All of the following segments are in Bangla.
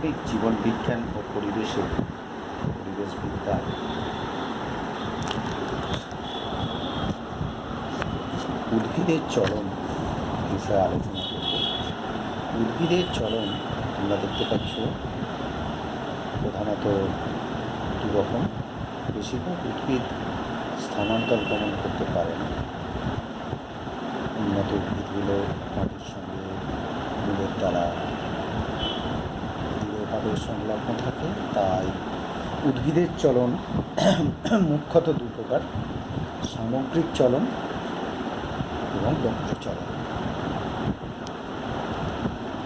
প্রারম্ভিক জীবনবিজ্ঞান ও পরিবেশবিদ্যা উদ্ভিদের চলন বিষয়ে আলোচনা করব। উদ্ভিদের চলন তোমরা দেখতে পাচ্ছ প্রধানত দু রকম। বেশিরভাগ উদ্ভিদ স্থানান্তর গমন করতে পারে না। উন্নত উদ্ভিদগুলো মাটির সঙ্গে মূলের দ্বারা দৃঢ়ভাবে সংলগ্ন থাকে, তাই উদ্ভিদের চলন মুখ্যত দু প্রকার: সামগ্রিক চলন এবং বক্র চলন।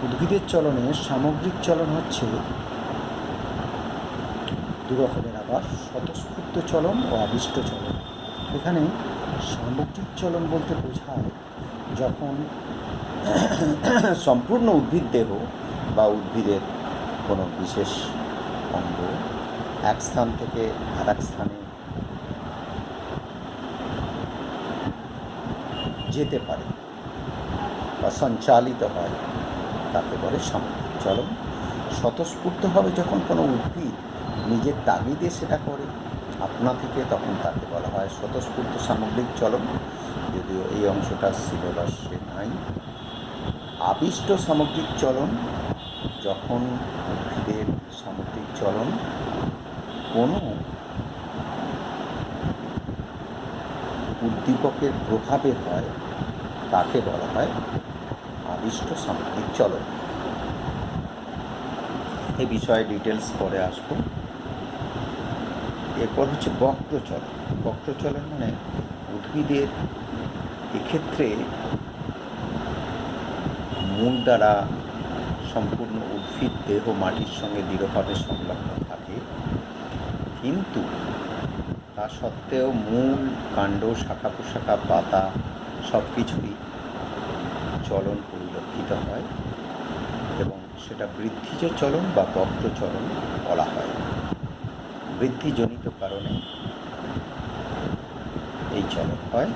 উদ্ভিদের চলনে সামগ্রিক চলন হচ্ছে দু রকমের, আবার স্বতঃস্ফূর্ত চলন ও আবিষ্ট চলন। এখানে সামগ্রিক চলন বলতে বোঝায় যখন সম্পূর্ণ উদ্ভিদ দেহ বা উদ্ভিদের কোনো বিশেষ অঙ্গ এক স্থান থেকে আর এক স্থানে যেতে পারে বা সঞ্চালিত হয়, তাকে বলে সামগ্রিক চলন। স্বতঃস্ফূর্তভাবে যখন কোনো উদ্ভিদ নিজের তাগিদে সেটা করে আপনা থেকে, তখন তাকে বলা হয় স্বতঃস্ফূর্ত সামগ্রিক চলন, যদিও এই অংশটা সিলেবাসে নাই। আবিষ্ট সামগ্রিক চলন, যখন উদ্ভিদের সামগ্রিক চলন কোনো উদ্দীপকের প্রভাবে হয়, তাকে বলা হয় আবিষ্ট সামগ্রিক চলন। এ বিষয়ে ডিটেলস পরে আসবো। এরপর হচ্ছে বক্রচলন। বক্রচলন মানে উদ্ভিদের এক্ষেত্রে মূল দ্বারা সম্পূর্ণ উদ্ভিদ দেহ মাটির সঙ্গে দৃঢ়ভাবে সংলগ্ন থাকে, কিন্তু তা সত্ত্বেও মূল, কাণ্ড, শাখা প্রশাখা, পাতা সব কিছুরই চলন পরিলক্ষিত হয় এবং সেটা বৃদ্ধিজ চলন বা বক্রচলন বলা হয়। বৃদ্ধিজনিত কারণে এই চলন হয়।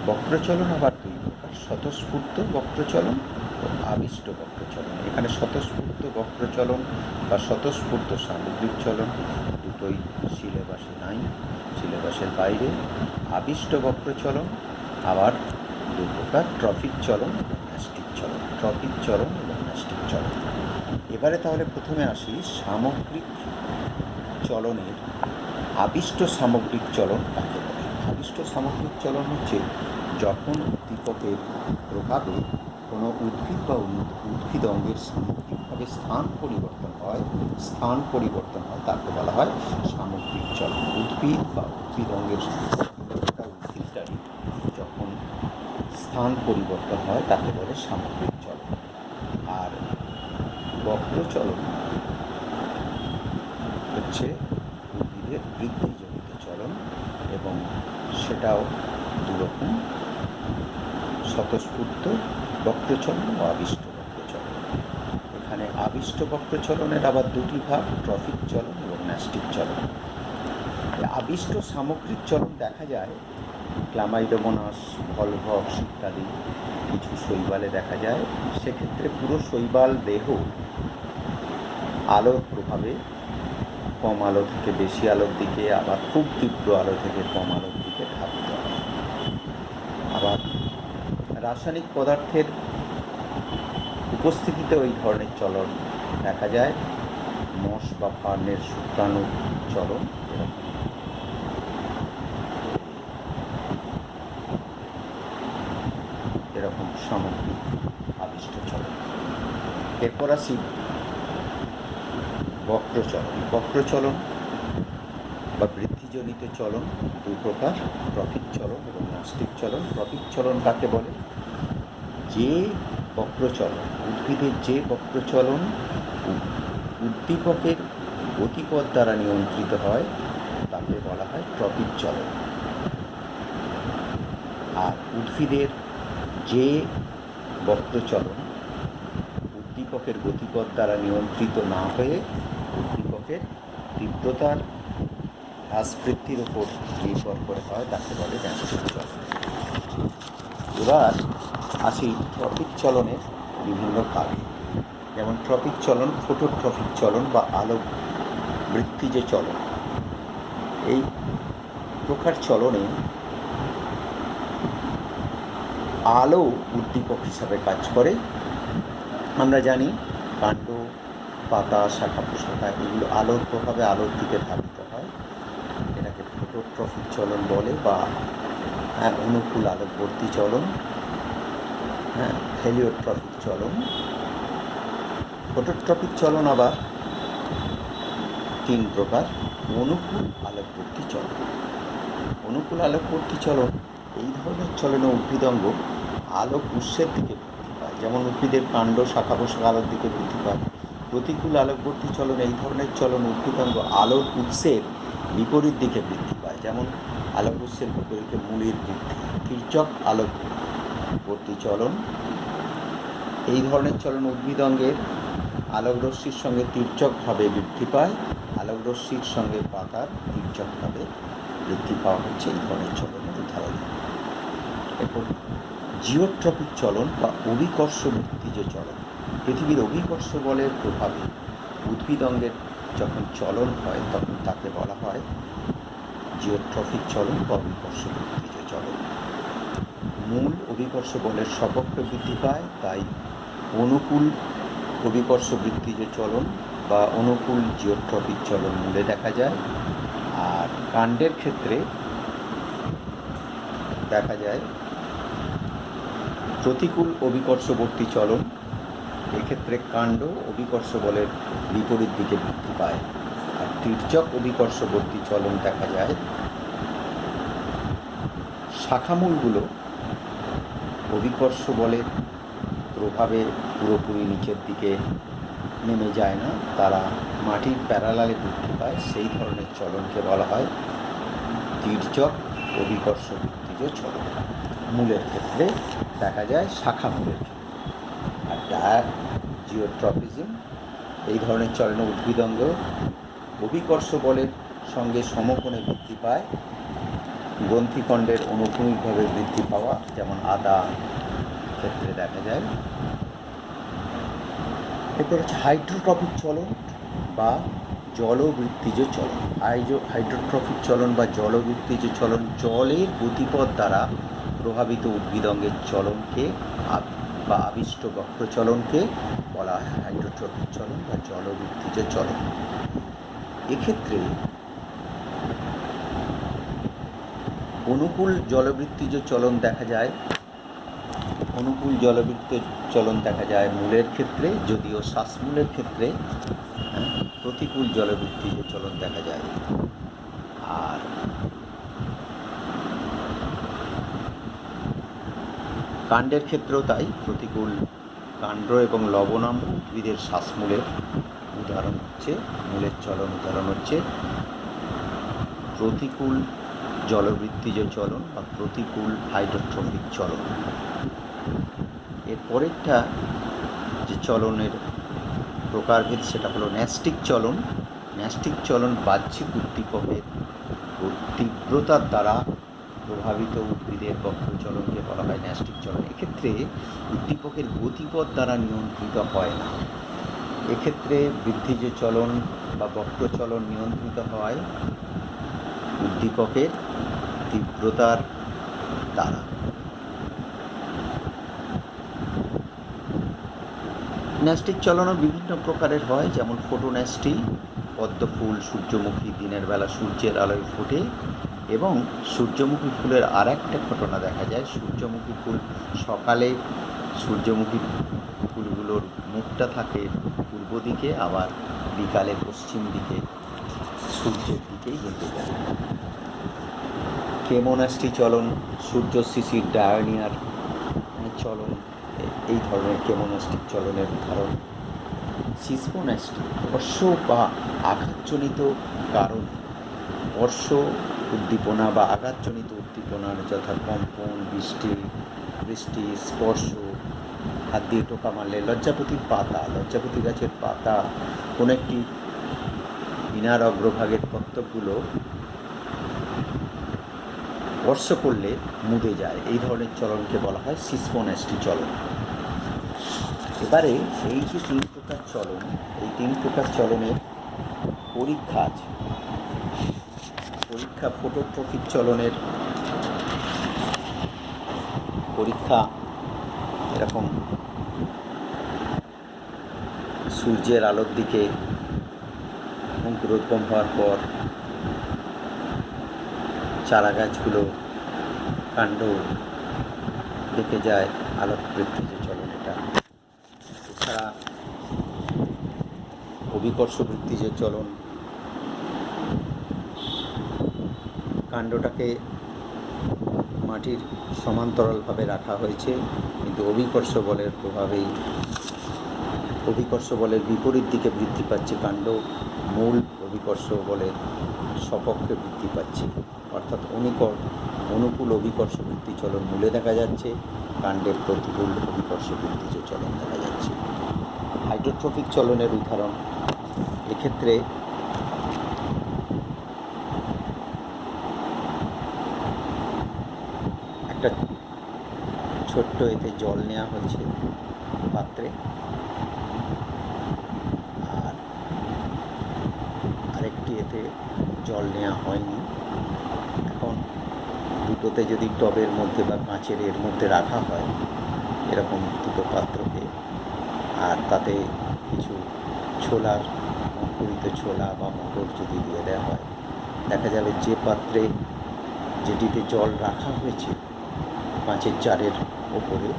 বক্রচলন আবার দুই প্রকার: স্বতঃস্ফূর্ত বক্রচলন ও আবিষ্ট বক্রচলন। এখানে স্বতঃস্ফূর্ত বক্রচলন বা স্বতঃস্ফূর্ত সামগ্রিক চলন দুটোই সিলেবাসে নাই, সিলেবাসের বাইরে। আবিষ্ট বক্রচলন আবার দু প্রকার: ট্রফিক চলন এবং ন্যাস্টিক চলন। ট্রফিক চলন এবং ন্যাস্টিক চলন। এবারে তাহলে প্রথমে আসি সামগ্রিক চলনের আবিষ্ট সামগ্রিক চলন কাকে বলে। আবিষ্ট সামগ্রিক চলন হচ্ছে যখন উদ্দীপকের প্রভাবে কোনো উদ্ভিদ বা উদ্ভিদ অঙ্গের সামগ্রিকভাবে স্থান পরিবর্তন হয়, তাকে বলা হয় সামগ্রিক চলন। উদ্ভিদ বা উদ্ভিদ অঙ্গের উদ্ভিদটারই যখন স্থান পরিবর্তন হয়, তাকে বলে সামগ্রিক চলন। আর বক্রচলন হচ্ছে উদ্ভিদের বৃদ্ধিজনিত চলন এবং সেটাও দুরকম: স্বতঃস্ফূর্ত বক্রচলন ও আবিষ্ট বক্রচলন। এখানে আবিষ্ট বক্রচলনের আবার দুটি ভাগ: ট্রফিক চলন এবং ন্যাস্টিক চলন। আবিষ্ট সামগ্রিক চলন দেখা যায় ক্লামাইডোমোনাস, ভলভক্স ইত্যাদি কিছু শৈবালে দেখা যায়। সেক্ষেত্রে পুরো শৈবাল দেহ আলোর প্রভাবে কম আলো থেকে বেশি আলোর দিকে, আবার খুব তীব্র আলো থেকে কম আলোর দিকে ধাবিত হয়। আবার রাসায়নিক পদার্থের উপস্থিতিতে ওই ধরনের চলন দেখা যায়। মশ বা ফার্নের শুক্রাণু চলন এরকম সামগ্রিক আবিষ্ট চলন। এরপর আসি বক্রচলন। বক্রচলন বা বৃদ্ধিজনিত চলন দু প্রকার: ট্রফিক চলন এবং ন্যাস্টিক চলন। ট্রফিক চলন কাকে বলে? যে বক্রচলন, উদ্ভিদের যে বক্রচলন উদ্দীপকের গতিপথ দ্বারা নিয়ন্ত্রিত হয়, তাকে বলা হয় ট্রফিক চলন। আর উদ্ভিদের যে বক্রচলন উদ্দীপকের গতিপথ দ্বারা নিয়ন্ত্রিত না হয়ে উদ্দীপকের তীব্রতার হ্রাস বৃদ্ধির উপর নির্ভর করে হয়, তাকে বলে ন্যাস্টিক চলন। এবার আসি ট্রফিক চলনের বিভিন্ন ভাগে। যেমন ট্রপিক চলন, ফোটোট্রপিক চলন বা আলোক বৃত্তিজ চলন। এই প্রকার চলনে আলো উদ্দীপক হিসাবে কাজ করে। আমরা জানি কাণ্ড, পাতা, শাখা প্রশাখা এগুলো আলোর প্রভাবে আলোর দিকে ধাবিত হয়। এটাকে ফোটোট্রপিক চলন বলে বা অনুকূল আলোকবর্তী চলন, হেলিওট্রপিক চলন। ফোটোট্রপিক চলন আবার 3 প্রকার। অনুকূল আলোকবর্তী চলন। অনুকূল আলোকবর্তী চলন এই ধরনের চলনে উদ্ভিদঙ্গ আলোক উৎসের দিকে বৃদ্ধি পায়, যেমন উদ্ভিদের কাণ্ড, শাখা প্রশাখা আলোর দিকে বৃদ্ধি পায়। প্রতিকূল আলোকবর্তী চলন এই ধরনের চলন উদ্ভিদঙ্গ আলোর উৎসের বিপরীত দিকে বৃদ্ধি পায়, যেমন আলোক উৎসের বিপরীতে মূলের বৃদ্ধি। তির্যক আলোকবর্তী চলন এই ধরনের চলন উদ্ভিদঙ্গের আলোকরশ্মির সঙ্গে তির্যকভাবে বৃদ্ধি পায়। আলোকরশ্মির সঙ্গে পাতার তির্যকভাবে বৃদ্ধি পাওয়া হচ্ছে এই ধরনের চলনের উদাহরণ। এরপর জিওট্রপিক চলন বা অভিকর্ষ বৃত্তিজ চলন। পৃথিবীর অভিকর্ষ বলের প্রভাবে উদ্ভিদঙ্গের যখন চলন হয় তখন তাকে বলা হয় জিওট্রপিক চলন বা অভিকর্ষ বৃত্তিজ চলন। মূল অভিকর্ষ বলের সপক্ষে বৃদ্ধি পায়, তাই অনুকূল অভিকর্ষ বৃত্তিজ চলন বা অনুকূল জিওট্রপিক চলন মূলে দেখা যায়। আর কাণ্ডের ক্ষেত্রে দেখা যায় প্রতিকূল অভিকর্ষবর্তী চলন। এক্ষেত্রে কাণ্ড অভিকর্ষ বলের বিপরীত দিকে বৃদ্ধি পায়। আর তির্যক অভিকর্ষবর্তী চলন দেখা যায় শাখামূলগুলো অভিকর্ষ বলের প্রভাবে পুরোপুরি নিচের দিকে নেমে যায় না, তারা মাটির প্যারালালে বৃদ্ধি পায়। সেই ধরনের চলনকে বলা হয় তির্যক অভিকর্ষ বৃত্তিজ চলন। মূলের ক্ষেত্রে দেখা যায় শাখামূলের ক্ষেত্রে। আর জিওট্রপিজম এই ধরনের চলনে উদ্ভিদঙ্গ অভিকর্ষ বলের সঙ্গে সমকোণে বৃদ্ধি পায়। গ্রন্থিখণ্ডের অনুভূমিকভাবে বৃদ্ধি পাওয়া, যেমন আদা ক্ষেত্রে দেখা যায়। এরপর হচ্ছে হাইড্রোট্রপিক চলন বা জলবৃত্তিজ চলন। হাইড্রোট্রপিক চলন বা জলবৃত্তিজ চলন জলের গতিপথ দ্বারা প্রভাবিত উদ্ভিদঙ্গের চলনকে বা আবিষ্ট বক্রচলনকে বলা হয় হাইড্রোট্রপিক চলন বা জলবৃত্তিজ চলন। এক্ষেত্রে অনুকূল জলবৃত্তিজ চলন দেখা যায় মূলের ক্ষেত্রে, যদিও শ্বাসমূলের ক্ষেত্রে প্রতিকূল জলবৃত্তিজ চলন দেখা যায়। আর কাণ্ডের ক্ষেত্রেও তাই, প্রতিকূল কাণ্ড এবং লবণাম্ব উদ্ভিদের শ্বাসমূলের উদাহরণ হচ্ছে, মূলের চলন উদাহরণ হচ্ছে প্রতিকূল জলবৃত্তিজ চলন বা প্রতিকূল হাইড্রোট্রপিক চলন। এর পরেরটা যে চলনের প্রকারভেদ সেটা হলো ন্যাস্টিক চলন। ন্যাস্টিক চলন বাহ্যিক উদ্দীপকের তীব্রতার দ্বারা প্রভাবিত উদ্ভিদের বক্রচলনকে বলা হয় ন্যাস্টিক চলন। এক্ষেত্রে উদ্দীপকের গতিপথ দ্বারা নিয়ন্ত্রিত হয় না। এক্ষেত্রে বৃদ্ধিজ চলন বা বক্রচলন নিয়ন্ত্রিত হয় উদ্দীপকের তীব্রতার দ্বারা। ন্যাস্টিক চলনও বিভিন্ন প্রকারের হয়, যেমন ফোটোন্যাস্টি, পদ্মফুল, সূর্যমুখী দিনের বেলা সূর্যের আলোয় ফোটে। এবং সূর্যমুখী ফুলের আর একটা ঘটনা দেখা যায়, সূর্যমুখী ফুল সকালে সূর্যমুখী ফুলগুলোর মুখটা থাকে পূর্ব দিকে, আবার বিকালে পশ্চিম দিকে সূর্যের দিকেই হেঁটে যায়। কেমোন্যাস্টি চলন, সূর্য শিশির ডায়োনিয়ার চলন এই ধরনের কেমোন্যাস্টিক চলনের উদাহরণ। সিসমোন্যাস্টি স্পর্শ বা আঘাতজনিত কারণে স্পর্শ উদ্দীপনা বা আঘাতজনিত উদ্দীপনার যথা কম্পন, বৃষ্টি, স্পর্শ, হাত দিয়ে টোকা মারলে, লজ্জাপতি গাছের পাতা কোনো একটি ইনার অগ্রভাগের পত্তকগুলো স্পর্শ করলে মুদে যায়, এই ধরনের চলনকে বলা হয় সিসমোন্যাস্টি চলন। এবারে এই যে 3 প্রকার চলন, এই 3 প্রকার চলনের পরীক্ষা আছে। পরীক্ষা ফটোট্রপিক চলনের পরীক্ষা এরকম সূর্যের আলোর দিকে অঙ্কুরোদ্গম হওয়ার পর চারা গাছগুলো কাণ্ড দেখে যায় আলোক বৃত্তিজ চলন এটা। এছাড়া অভিকর্ষ বৃত্তিজ চলন, কাণ্ডটাকে মাটির সমান্তরালভাবে রাখা হয়েছে, কিন্তু অভিকর্ষ বলের প্রভাবেই অভিকর্ষ বলের বিপরীত দিকে বৃদ্ধি পাচ্ছে কাণ্ড, মূল অভিকর্ষ বলের সপক্ষে বৃদ্ধি পাচ্ছে, অর্থাৎ অনুকূল অভিকর্ষ বৃত্তি চলন মূলে দেখা যাচ্ছে, কাণ্ডের প্রতিকূল অভিকর্ষ বৃত্তিজ চলন দেখা যাচ্ছে। হাইড্রোট্রপিক চলনের উদাহরণ, এক্ষেত্রে একটা ছোট্ট এতে জল নেওয়া হয়েছে পাত্রে, আর আরেকটি এতে জল নেওয়া হয়নি। এখন দুটোতে যদি টবের মধ্যে বা কাঁচের এর মধ্যে রাখা হয় এরকম দুটো পাত্রকে, আর তাতে কিছু ছোলার অঙ্কুরিত ছোলা বা মটর যদি দিয়ে দেওয়া হয়, দেখা যাবে যে পাত্রে যেটিতে জল রাখা হয়েছে কাঁচের জারের ওপরে,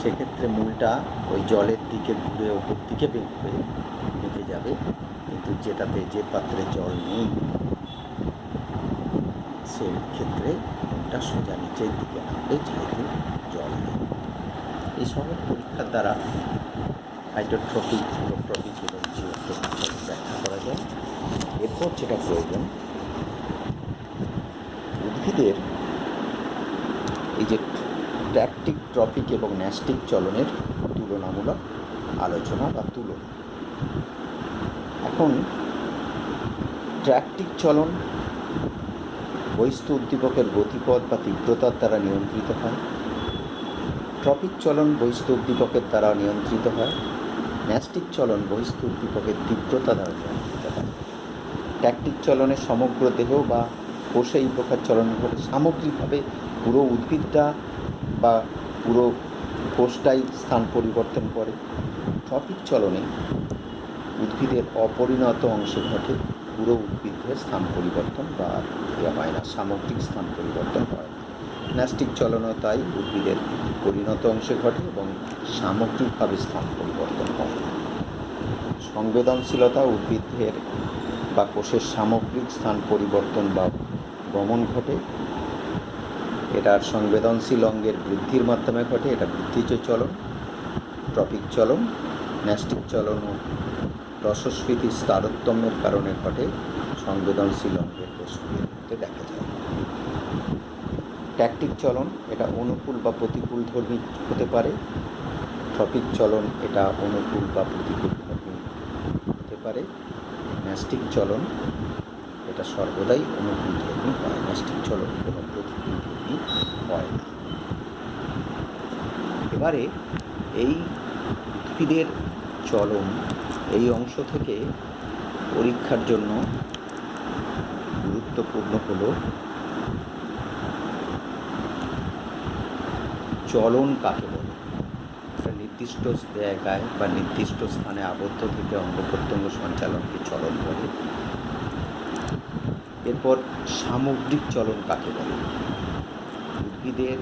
সেক্ষেত্রে মূলটা ওই জলের দিকে ঘুরে ওপর দিকে বেঁকে যাবে, কিন্তু যেটাতে যে পাত্রে জল নেই সেই ক্ষেত্রে মূলটা সোজা নিচের দিকে নামবে, যেহেতু জল নেই। এই সব পরীক্ষার দ্বারা হাইড্রোট্রপিক, ফটোট্রপিক এবং জিওট্রপিক চলন ব্যাখ্যা করা যায়। এরপর যেটা প্রয়োজন, উদ্ভিদের এই যে ট্র্যাকটিক, ট্রপিক এবং ন্যাস্টিক চলনের তুলনামূলক আলোচনা বা তুলনা। এখন ট্র্যাকটিক চলন বহিস্থ উদ্দীপকের গতিপথ বা তীব্রতার দ্বারা নিয়ন্ত্রিত হয়। ট্রপিক চলন বহিস্থ উদ্দীপকের দ্বারা নিয়ন্ত্রিত হয়। ন্যাস্টিক চলন বহিস্থ উদ্দীপকের তীব্রতা দ্বারা নিয়ন্ত্রিত হয়। ট্র্যাকটিক চলনে সমগ্র দেহ বা কোষে এই প্রকার চলন ঘটে, সামগ্রিকভাবে পুরো উদ্ভিদটা বা পুরো কোষটাই স্থান পরিবর্তন করে। ট্রপিক চলনে উদ্ভিদের অপরিণত অংশে ঘটে, পুরো উদ্ভিদের স্থান পরিবর্তন বা হয় না, সামগ্রিক স্থান পরিবর্তন হয় না। ন্যাস্টিক চলনও তাই, উদ্ভিদের পরিণত অংশে ঘটে এবং সামগ্রিকভাবে স্থান পরিবর্তন হয় না। সংবেদনশীলতা উদ্ভিদের বা কোষের সামগ্রিক স্থান পরিবর্তন বা গমন ঘটে, এটার সংবেদনশীল অঙ্গের বৃদ্ধির মাধ্যমে ঘটে, এটা বৃদ্ধিজ চলন। ট্রপিক চলন, ন্যাস্টিক চলনও রসস্ফীতির তারতম্যের কারণে ঘটে, সংবেদনশীল অঙ্গের কোষগুলির মধ্যে দেখা যায়। ট্র্যাকটিক চলন এটা অনুকূল বা প্রতিকূল ধর্মী হতে পারে। ট্রপিক চলন এটা অনুকূল বা প্রতিকূল ধর্মী হতে পারে। ন্যাস্টিক চলন এটা সর্বদাই অনুকূল ধর্মী হয়, ন্যাস্টিক চলন কোনো প্রতিকূল ধর্মী হয় না। এবারে এই উদ্ভিদের চলন এই অংশ থেকে পরীক্ষার জন্য গুরুত্বপূর্ণ হলো চলন কাকে বলে। একটা নির্দিষ্ট জায়গায় বা নির্দিষ্ট স্থানে আবদ্ধ থেকে অঙ্গ প্রত্যঙ্গ সঞ্চালনকে চলন বলে। এরপর সামগ্রিক চলন কাকে বলে। উদ্ভিদের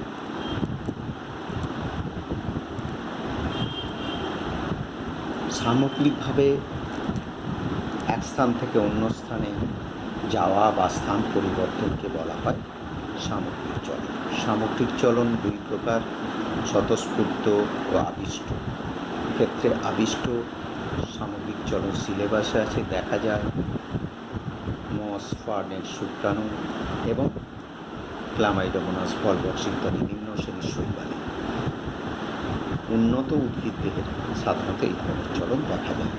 সামগ্রিকভাবে এক স্থান থেকে অন্য স্থানে যাওয়া বা স্থান পরিবর্তনকে বলা হয় সামগ্রিক চলন। সামগ্রিক চলন দুই প্রকার, স্বতঃস্ফূর্ত ও আবিষ্ট। ক্ষেত্রে আবিষ্ট সামগ্রিক চলন সিলেবাসে আছে, দেখা যায় মস, ফার্নের শুক্রাণু এবং ক্লামাইডোমোনাস, ফলবক্স ইত্যাদি নিম্ন শ্রেণীর শৈবালে। উন্নত উদ্ভিদ দেহের সাধারণত এই ধরনের চলন দেখা যায়।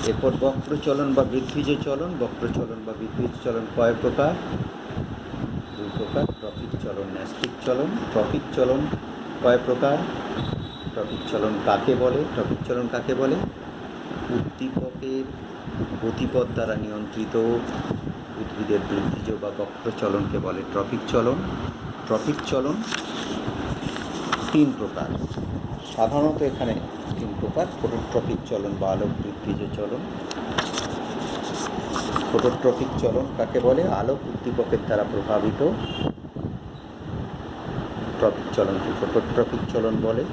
এরপর বক্রচলন বা বৃদ্ধিজ চলন। বক্রচলন বা বৃদ্ধিজ চলন কয় প্রকার? দুই প্রকার, ট্রফিক চলন, ন্যাস্টিক চলন। ট্রফিক চলন কয় প্রকার? ট্রফিক চলন কাকে বলে? ট্রফিক চলন কাকে বলে? উদ্দীপকের গতিপথ দ্বারা নিয়ন্ত্রিত উদ্ভিদের বৃদ্ধিজ বা বক্র চলনকে বলে ট্রফিক চলন। ট্রফিক চলন তিন প্রকার, সাধারণত এখানে তিন প্রকার। ফটোট্রফিক চলন বা আলোক বৃদ্ধিজ চলন। ফটোট্রফিক চলন কাকে বলে? আলোক উদ্দীপকের দ্বারা প্রভাবিত ট্রফিক চলনকে ফটোট্রফিক চলন বলে।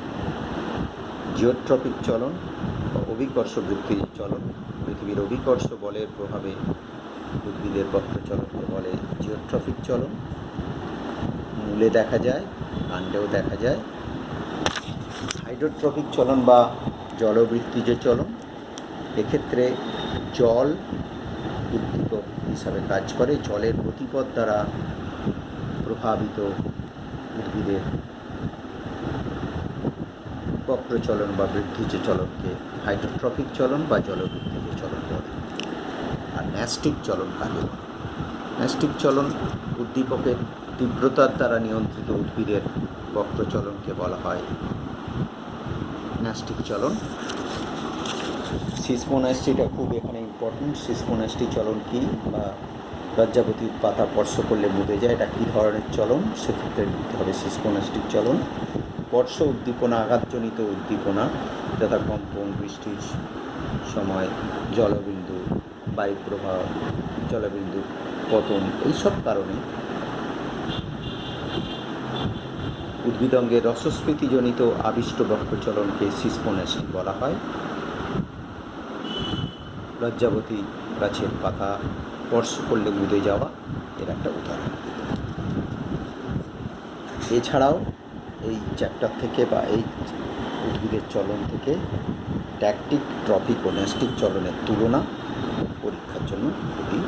জিওট্রফিক চলন বা অভিকর্ষ বৃদ্ধিজ চলন, পৃথিবীর অভিকর্ষ বলের প্রভাবে উদ্ভিদের বক্র চলনকে বলে জিওট্রফিক চলন। মূলে দেখা যায়, কাণ্ডেও দেখা যায়। হাইড্রোট্রফিক চলন বা জলবৃত্তিজ চলন, এক্ষেত্রে জল উদ্দীপক হিসাবে কাজ করে। জলের গতিপথ দ্বারা প্রভাবিত উদ্ভিদের বক্রচলন বা বৃদ্ধিজ চলনকে হাইড্রোট্রফিক চলন বা জলবৃত্তিজ চলন বলে। আর ন্যাস্টিক চলন কাকে বলে? ন্যাস্টিক চলন উদ্দীপকের তীব্রতার দ্বারা নিয়ন্ত্রিত উদ্ভিদের বক্রচলনকে বলা হয় ন্যাস্টিক চলন। সিসমোন্যাস্টিটা খুব এখানে ইম্পর্টেন্ট। সিসমোন্যাস্টি চলন কী, বা লজ্জাবতী পাতা স্পর্শ করলে মুদে যায়, এটা কী ধরনের চলন? সেক্ষেত্রে লিখতে হবে সিসমোন্যাস্টিক চলন। স্পর্শ উদ্দীপনা, আঘাতজনিত উদ্দীপনা, যথা কম্পন, বৃষ্টির সময় জলবিন্দু, বায়ুপ্রবাহ, জলবিন্দু পতন, এইসব কারণে উদ্ভিদঙ্গের রসস্ফীতিজনিত আবিষ্ট বক্রচলনকে সিসমোন্যাস্টি বলা হয়। লজ্জাবতী গাছের পাতা স্পর্শ করলে মুদে যাওয়া এর একটা উদাহরণ। এছাড়াও এই চ্যাপ্টার থেকে বা এই উদ্ভিদের চলন থেকে ট্যাকটিক, ট্রফিক ও ন্যাস্টিক চলনের তুলনা পরীক্ষার জন্য খুবই